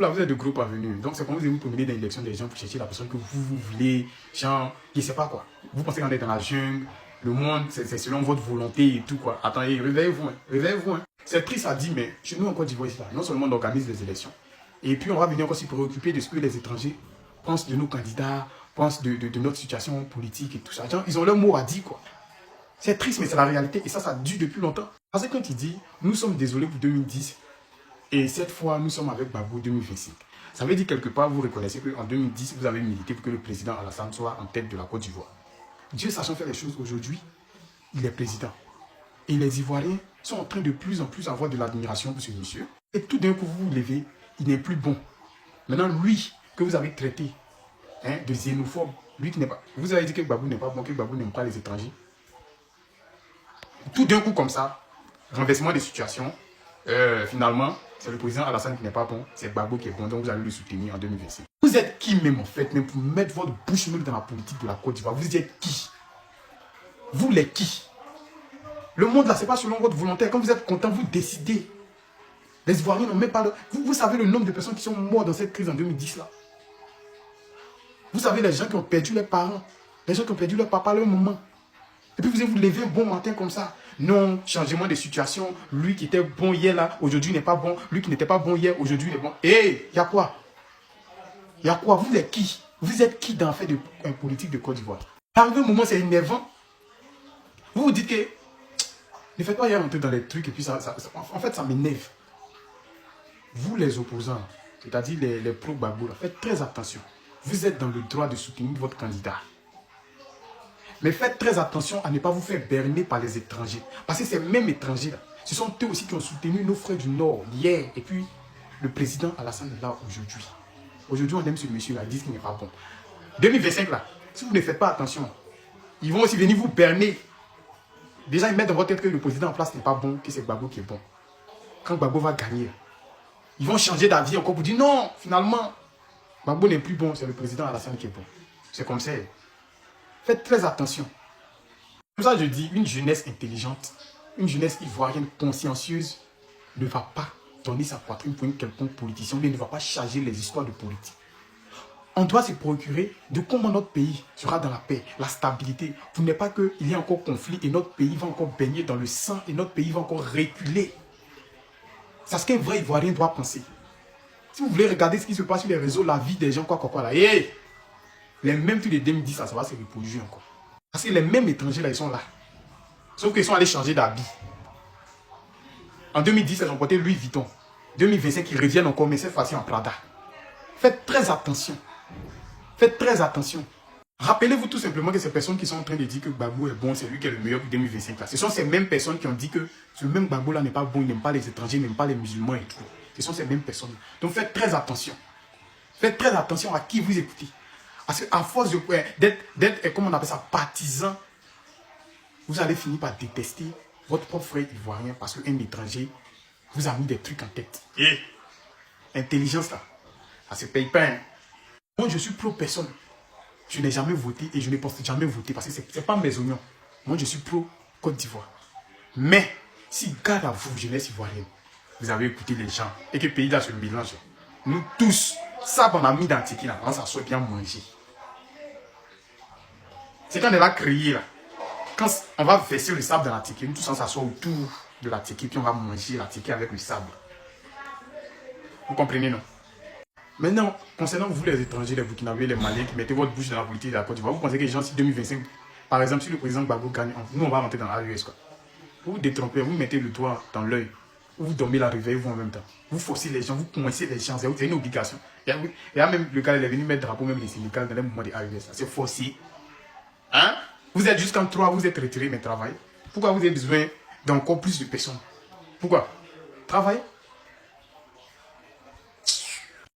Là, vous êtes de gros parvenus. Donc, c'est quand vous promenez dans l'élection des gens pour chercher la personne que vous voulez, genre, je ne sais pas quoi. Vous pensez qu'on est dans la jungle, le monde, c'est selon votre volonté et tout, quoi. Attendez, réveillez-vous, hein. Réveillez-vous, hein. C'est triste à dire, mais chez nous, en Côte d'Ivoire, non seulement on organise les élections, et puis on va venir encore s'y préoccuper de ce que les étrangers pensent de nos candidats, pensent de notre situation politique et tout ça. Genre, ils ont leur mot à dire, quoi. C'est triste, mais c'est la réalité, et ça dure depuis longtemps. Parce que quand il dit, nous sommes désolés pour 2010, et cette fois, nous sommes avec Gbagbo 2025. Ça veut dire quelque part, vous reconnaissez qu'en 2010, vous avez milité pour que le président Alassane soit en tête de la Côte d'Ivoire. Dieu sachant faire les choses aujourd'hui, il est président. Et les Ivoiriens sont en train de plus en plus avoir de l'admiration pour ce monsieur. Et tout d'un coup, vous vous levez, il n'est plus bon. Maintenant, lui, que vous avez traité de xénophobe, lui qui n'est pas... Vous avez dit que Gbagbo n'est pas bon, que Gbagbo n'aime pas les étrangers. Tout d'un coup, comme ça, renversement des situations, finalement, c'est le président Alassane qui n'est pas bon, c'est Gbagbo qui est bon, donc vous allez le soutenir en 2025. Vous êtes qui même en fait, même pour mettre votre bouche nulle dans la politique de la Côte d'Ivoire? Vous êtes qui? Vous les qui? Le monde là, c'est pas selon votre volonté. Quand vous êtes content, vous décidez. Les Ivoiriens n'ont même pas le... Vous savez le nombre de personnes qui sont mortes dans cette crise en 2010 là. Vous savez les gens qui ont perdu leurs parents, les gens qui ont perdu leur papa à leur maman. Et puis vous levez un bon matin comme ça. Non, changement de situation. Lui qui était bon hier là, aujourd'hui n'est pas bon. Lui qui n'était pas bon hier, aujourd'hui il est bon. Hé, il y a quoi? Il y a quoi? Vous êtes qui? Vous êtes qui dans le fait de politique de Côte d'Ivoire? Arrivé un moment, c'est énervant. Vous vous dites que ne faites pas y rentrer dans les trucs et puis en fait ça m'énerve. Vous les opposants, c'est-à-dire les pro-Gbagbo, faites très attention. Vous êtes dans le droit de soutenir votre candidat. Mais faites très attention à ne pas vous faire berner par les étrangers. Parce que ces mêmes étrangers-là, ce sont eux aussi qui ont soutenu nos frères du Nord hier. Et puis, le président Alassane est là aujourd'hui. Aujourd'hui, on aime ce monsieur-là, ils disent qu'il n'est pas bon. 2025, là, si vous ne faites pas attention, ils vont aussi venir vous berner. Déjà, ils mettent dans votre tête que le président en place n'est pas bon, que c'est Gbagbo qui est bon. Quand Gbagbo va gagner, ils vont changer d'avis encore pour dire non, finalement, Gbagbo n'est plus bon, c'est le président Alassane qui est bon. C'est comme ça. Faites très attention. Pour ça, je dis, une jeunesse intelligente, une jeunesse ivoirienne consciencieuse ne va pas donner sa poitrine pour une quelconque politicien, mais ne va pas charger les histoires de politique. On doit se procurer de comment notre pays sera dans la paix, la stabilité. Pour ne pas qu'il y ait encore conflit et notre pays va encore baigner dans le sang et notre pays va encore reculer. C'est ce qu'un vrai Ivoirien doit penser. Si vous voulez regarder ce qui se passe sur les réseaux, la vie des gens, quoi là, hey, les mêmes trucs de 2010, ça va se reproduire encore. Parce que les mêmes étrangers là, ils sont là. Sauf qu'ils sont allés changer d'habit. En 2010, ils ont porté Louis Vuitton. 2025, ils reviennent encore, mais cette fois-ci en Prada. Faites très attention. Faites très attention. Rappelez-vous tout simplement que ces personnes qui sont en train de dire que Gbagbo est bon, c'est lui qui est le meilleur pour 2025 là. Ce sont ces mêmes personnes qui ont dit que ce même Gbagbo là n'est pas bon, il n'aime pas les étrangers, il n'aime pas les musulmans et tout. Ce sont ces mêmes personnes. Donc faites très attention. Faites très attention à qui vous écoutez. Parce qu'à force d'être, comment on appelle ça, partisan, vous allez finir par détester votre propre frère ivoirien parce qu'un étranger vous a mis des trucs en tête. Et intelligence là, ça se paye pas. Hein. Moi je suis pro-personne. Je n'ai jamais voté et je ne pense jamais voter parce que ce n'est pas mes oignons. Moi je suis pro-Côte d'Ivoire. Mais si garde à vous, jeunesse ivoirienne, vous avez écouté les gens et que le pays là se mélange, nous tous, ça on a mis dans le ticket là, on s'assoit bien manger. C'est quand on est là crié là. Quand on va verser le sable dans la ticket, nous tous on s'assoit autour de la ticket, puis on va manger la ticket avec le sable. Vous comprenez, non? Maintenant, concernant vous les étrangers, les Burkinabés, les Maliens qui mettez votre bouche dans la politique de la Côte d'Ivoire, vous pensez que les gens, si 2025, par exemple, si le président Gbagbo gagne, nous on va rentrer dans l'AES quoi. Vous vous détrompez, vous mettez le doigt dans l'œil, vous dormez la réveille vous en même temps. Vous forcez les gens, vous coincez les gens, c'est une obligation. Il y a même le gars, il est venu mettre drapeau, même les syndicats dans les mouvements de l'AES. C'est forcé. Hein? Vous êtes jusqu'en 3, vous êtes retiré, mais travaillez. Pourquoi vous avez besoin d'encore plus de personnes? Pourquoi? Travaillez.